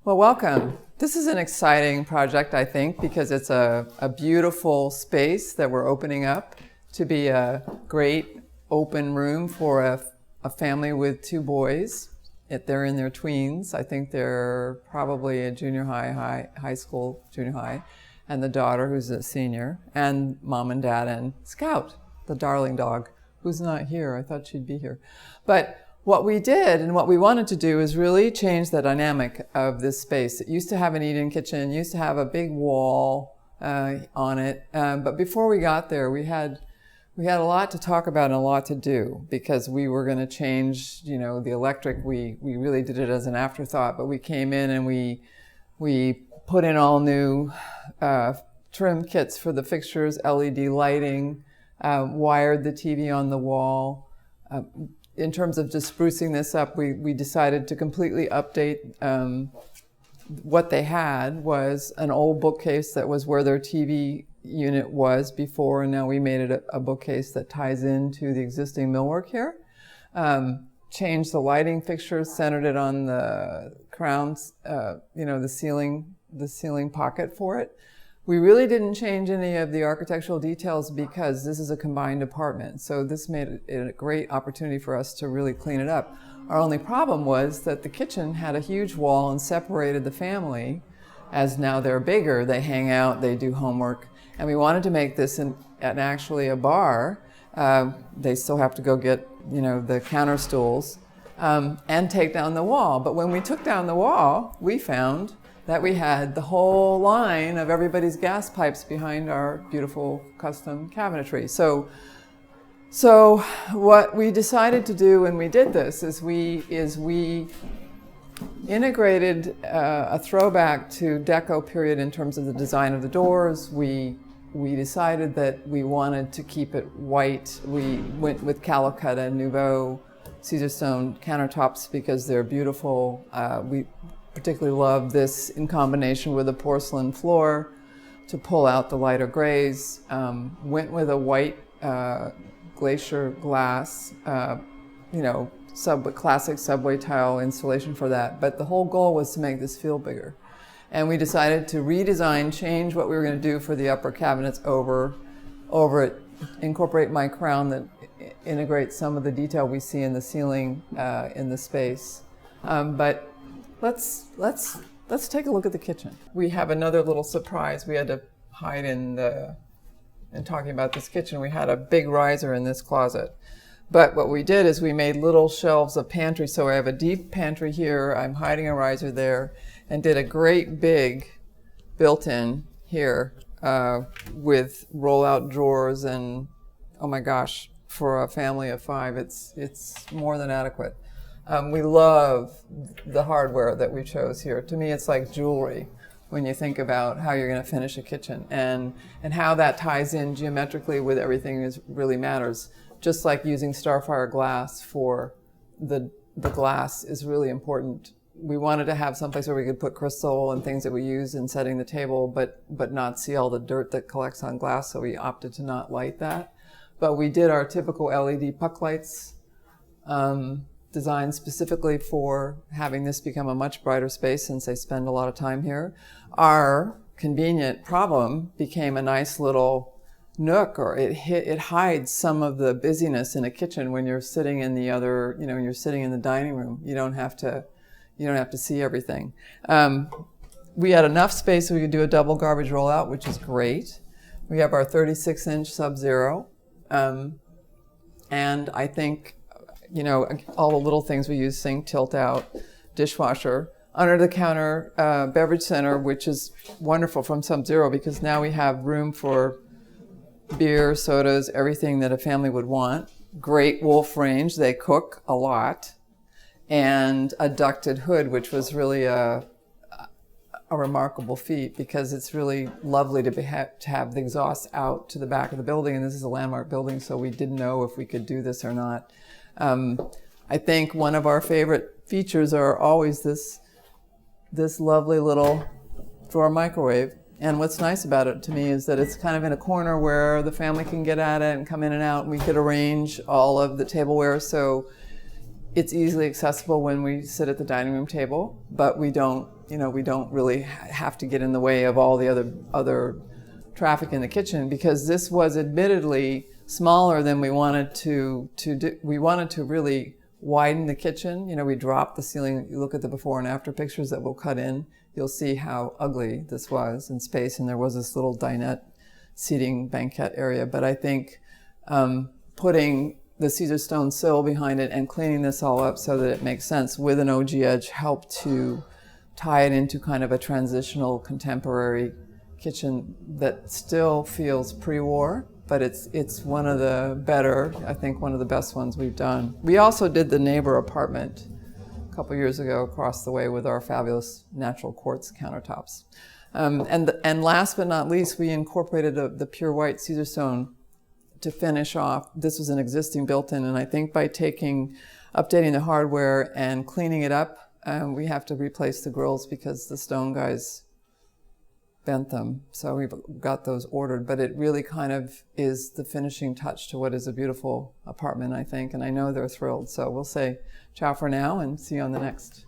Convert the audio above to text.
Well, welcome. This is an exciting project, I think, because it's a beautiful space that we're opening up to be a great open room for a family with two boys. They're in their tweens. I think they're probably a junior high school, junior high, and the daughter who's a senior, and mom and dad and Scout, the darling dog, who's not here. I thought she'd be here. But what we did and what we wanted to do is really change the dynamic of this space. It used to have an eat-in kitchen, used to have a big wall on it, but before we got there, we had a lot to talk about and a lot to do because we were going to change, the electric. We really did it as an afterthought, but we came in and we put in all new trim kits for the fixtures, LED lighting, wired the TV on the wall. In terms of just sprucing this up, we decided to completely update. What they had was an old bookcase that was where their TV unit was before, and now we made it a bookcase that ties into the existing millwork here. Changed the lighting fixtures, centered it on the crowns, the ceiling pocket for it. We really didn't change any of the architectural details because this is a combined apartment. So this made it a great opportunity for us to really clean it up. Our only problem was that the kitchen had a huge wall and separated the family. As now they're bigger, they hang out, they do homework. And we wanted to make this actually a bar. They still have to go get, the counter stools and take down the wall. But when we took down the wall, we found that we had the whole line of everybody's gas pipes behind our beautiful custom cabinetry. So what we decided to do when we did this is we integrated a throwback to Deco period in terms of the design of the doors. We decided that we wanted to keep it white. We went with Calicut Nouveau Caesarstone countertops because they're beautiful. We particularly love this in combination with a porcelain floor to pull out the lighter grays. Went with a white glacier glass, classic subway tile installation for that. But the whole goal was to make this feel bigger. And we decided to redesign, change what we were going to do for the upper cabinets over it, incorporate my crown that integrates some of the detail we see in the ceiling in the space. But Let's take a look at the kitchen. We have another little surprise. We had to hide in talking about this kitchen. We had a big riser in this closet. But what we did is we made little shelves of pantry. So I have a deep pantry here. I'm hiding a riser there and did a great big built-in here with roll-out drawers. And oh my gosh, for a family of 5, it's more than adequate. We love the hardware that we chose here. To me, it's like jewelry when you think about how you're going to finish a kitchen and how that ties in geometrically with everything really matters. Just like using Starfire glass for the glass is really important. We wanted to have someplace where we could put crystal and things that we use in setting the table, but not see all the dirt that collects on glass, so we opted to not light that. But we did our typical LED puck lights, designed specifically for having this become a much brighter space since they spend a lot of time here. Our convenient problem became a nice little nook, or it hides some of the busyness in a kitchen when you're sitting in the other, you're sitting in the dining room. You don't have to see everything. We had enough space so we could do a double garbage rollout, which is great. We have our 36-inch Sub-Zero, and I think all the little things we use, sink, tilt out, dishwasher, under the counter beverage center, which is wonderful from Sub-Zero because now we have room for beer, sodas, everything that a family would want. Great wolf range, they cook a lot, and a ducted hood, which was really a remarkable feat because it's really lovely to have the exhaust out to the back of the building, and this is a landmark building, so we didn't know if we could do this or not. I think one of our favorite features are always this lovely little drawer microwave. And what's nice about it to me is that it's kind of in a corner where the family can get at it and come in and out, and we could arrange all of the tableware. So it's easily accessible when we sit at the dining room table, but we don't really have to get in the way of all the other traffic in the kitchen, because this was admittedly smaller than we wanted to do. We wanted to really widen the kitchen. We dropped the ceiling. You look at the before and after pictures that we'll cut in, you'll see how ugly this was in space, and there was this little dinette seating banquette area. But I think putting the Caesar stone sill behind it and cleaning this all up so that it makes sense with an OG edge helped to tie it into kind of a transitional contemporary kitchen that still feels pre-war, but it's one of the better, I think one of the best ones we've done. We also did the neighbor apartment a couple years ago across the way with our fabulous natural quartz countertops. And last but not least, we incorporated the pure white Caesar stone to finish off. This was an existing built-in, and I think by updating the hardware and cleaning it up, we have to replace the grills because the stone guys bent them. So we've got those ordered, but it really kind of is the finishing touch to what is a beautiful apartment, I think, and I know they're thrilled. So we'll say ciao for now and see you on the next.